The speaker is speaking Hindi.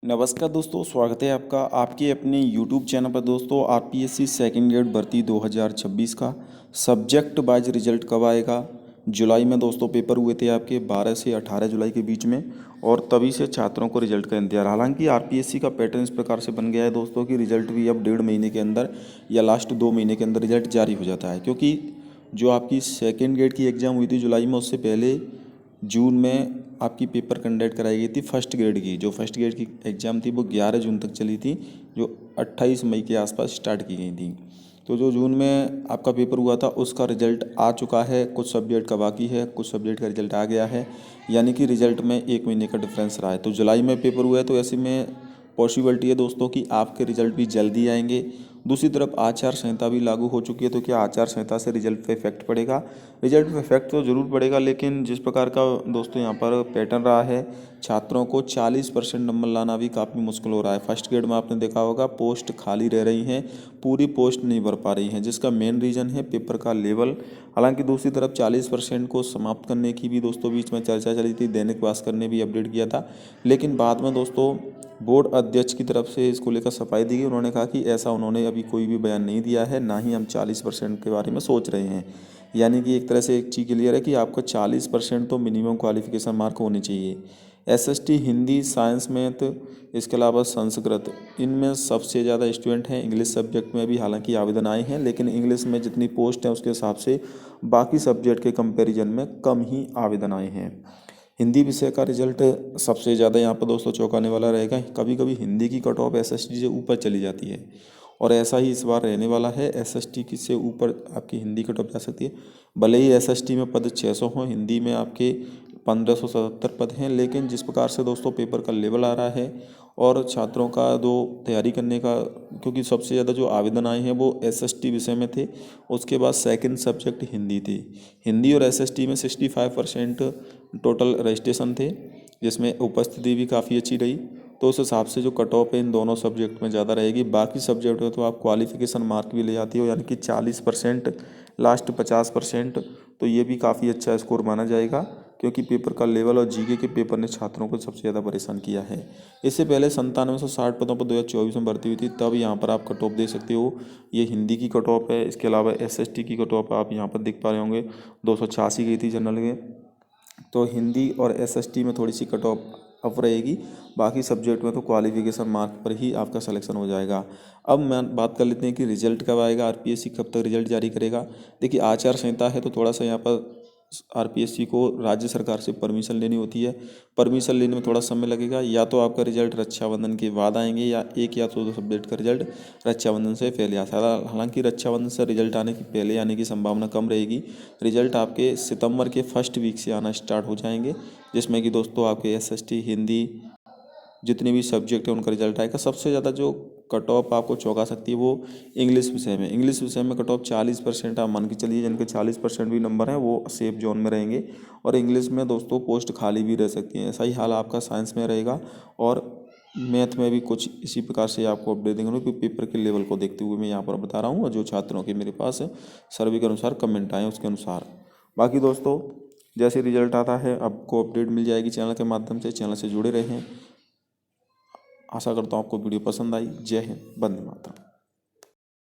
नमस्कार दोस्तों, स्वागत है आपका आपके अपने YouTube चैनल पर। दोस्तों, आरपीएससी सेकंड ग्रेड भर्ती 2026 का सब्जेक्ट वाइज रिजल्ट कब आएगा? जुलाई में दोस्तों पेपर हुए थे आपके 12 से 18 जुलाई के बीच में, और तभी से छात्रों को रिजल्ट का इंतजार। हालांकि आरपीएससी का पैटर्न इस प्रकार से बन गया है दोस्तों कि रिजल्ट भी अब 1.5 महीने के अंदर या लास्ट 2 महीने के अंदर रिजल्ट जारी हो जाता है। क्योंकि जो आपकी सेकेंड ग्रेड की एग्ज़ाम हुई थी जुलाई में, उससे पहले जून में आपकी पेपर कंडक्ट कराई गई थी फर्स्ट ग्रेड की। जो फर्स्ट ग्रेड की एग्ज़ाम थी वो 11 जून तक चली थी, जो 28 मई के आसपास स्टार्ट की गई थी। तो जो जून में आपका पेपर हुआ था उसका रिजल्ट आ चुका है, कुछ सब्जेक्ट का बाकी है, कुछ सब्जेक्ट का रिजल्ट आ गया है, यानी कि रिजल्ट में 1 महीने का डिफरेंस रहा है। तो जुलाई में पेपर हुआ है, तो ऐसे में पॉसिबिलिटी है दोस्तों कि आपके रिजल्ट भी जल्दी आएंगे। दूसरी तरफ आचार संहिता भी लागू हो चुकी है, तो क्या आचार संहिता से रिजल्ट पे इफेक्ट पड़ेगा? रिजल्ट पे इफेक्ट तो ज़रूर पड़ेगा, लेकिन जिस प्रकार का दोस्तों यहाँ पर पैटर्न रहा है, छात्रों को 40% नंबर लाना भी काफ़ी मुश्किल हो रहा है। फर्स्ट ग्रेड में आपने देखा होगा पोस्ट खाली रह रही हैं, पूरी पोस्ट नहीं भर पा रही हैं, जिसका मेन रीज़न है पेपर का लेवल। हालांकि दूसरी तरफ 40% को समाप्त करने की भी दोस्तों बीच में चर्चा चली थी, दैनिक भास्कर ने भी अपडेट किया था। लेकिन बाद में दोस्तों बोर्ड अध्यक्ष की तरफ से इसको लेकर सफाई दी गई। उन्होंने कहा कि ऐसा उन्होंने अभी कोई भी बयान नहीं दिया है, ना ही हम 40% के बारे में सोच रहे हैं। यानी कि एक तरह से एक चीज़ क्लियर है कि आपको 40% तो मिनिमम क्वालिफिकेशन मार्क होने चाहिए। एसएसटी, हिंदी, साइंस, मैथ, इसके अलावा संस्कृत, इनमें सबसे ज़्यादा स्टूडेंट हैं। इंग्लिश सब्जेक्ट में भी हालांकि आवेदन आए हैं, लेकिन इंग्लिश में जितनी पोस्ट है उसके हिसाब से बाकी सब्जेक्ट के कंपैरिजन में कम ही आवेदन आए हैं। हिंदी विषय का रिजल्ट सबसे ज़्यादा यहाँ पर दोस्तों चौंकाने वाला रहेगा। कभी कभी हिंदी की कट ऑफ एसएसटी से ऊपर चली जाती है, और ऐसा ही इस बार रहने वाला है। एसएसटी की से ऊपर आपकी हिंदी कट ऑफ जा सकती है। भले ही एसएसटी में पद 600 हों, हिंदी में आपके 1577 पद हैं, लेकिन जिस प्रकार से दोस्तों पेपर का लेवल आ रहा है और छात्रों का जो तैयारी करने का, क्योंकि सबसे ज़्यादा जो आवेदन आए हैं वो एसएसटी विषय में थे, उसके बाद सेकंड सब्जेक्ट हिंदी थी। हिंदी और एसएसटी में 65% टोटल रजिस्ट्रेशन थे, जिसमें उपस्थिति भी काफ़ी अच्छी रही। तो उस हिसाब से जो कट ऑफ है इन दोनों सब्जेक्ट में ज़्यादा रहेगी। बाकी सब्जेक्ट में तो आप क्वालिफिकेशन मार्क भी ले जाती हो, यानी कि 40%, लास्ट 50%, तो ये भी काफ़ी अच्छा स्कोर माना जाएगा। क्योंकि पेपर का लेवल और जीके के पेपर ने छात्रों को सबसे ज़्यादा परेशान किया है। इससे पहले 9760 पदों पर 2024 में भर्ती हुई थी, तब यहाँ पर आप कट ऑफ देख सकते हो। ये हिंदी की कट ऑफ है। इसके अलावा एसएसटी की कट ऑफ आप यहाँ पर देख पा रहे होंगे, 286 गई थी जनरल में। तो हिंदी और एसएसटी में थोड़ी सी कट ऑफ अप रहेगी, बाकी सब्जेक्ट में तो क्वालिफिकेशन मार्क पर ही आपका सिलेक्शन हो जाएगा। अब मैं बात कर लेते हैं कि रिजल्ट कब आएगा, आरपीएससी कब तक रिजल्ट जारी करेगा। देखिए, आचार संहिता है, तो थोड़ा सा यहाँ पर आरपीएससी को राज्य सरकार से परमिशन लेनी होती है। परमिशन लेने में थोड़ा समय लगेगा। या तो आपका रिजल्ट रक्षाबंधन के बाद आएंगे, या एक या दो सब्जेक्ट का रिजल्ट रक्षाबंधन से पहले आ सकता है। हालांकि रक्षाबंधन से रिजल्ट आने की पहले आने की संभावना कम रहेगी। रिजल्ट आपके सितंबर के फर्स्ट वीक से आना स्टार्ट हो जाएंगे, जिसमें कि दोस्तों आपके एसएसटी, हिंदी, जितने भी सब्जेक्ट है उनका रिजल्ट आएगा। सबसे ज़्यादा जो कट ऑफ आपको चौंका सकती है वो इंग्लिश विषय में। इंग्लिश विषय में कट ऑफ 40% आप मान के चलिए, जिनके 40% भी नंबर हैं वो सेफ जोन में रहेंगे। और इंग्लिश में दोस्तों पोस्ट खाली भी रह सकती हैं। ऐसा ही हाल आपका साइंस में रहेगा, और मैथ में भी कुछ इसी प्रकार से आपको अपडेट देंगे। क्योंकि पेपर के लेवल को देखते हुए मैं यहाँ पर बता रहा हूँ, और जो छात्रों के मेरे पास सर्वे के अनुसार कमेंट आए उसके अनुसार। बाकी दोस्तों जैसे रिजल्ट आता है आपको अपडेट मिल जाएगी चैनल के माध्यम से। चैनल से जुड़े रहें। आशा करता हूँ आपको वीडियो पसंद आई। जय हिंद, वंदे मातरम।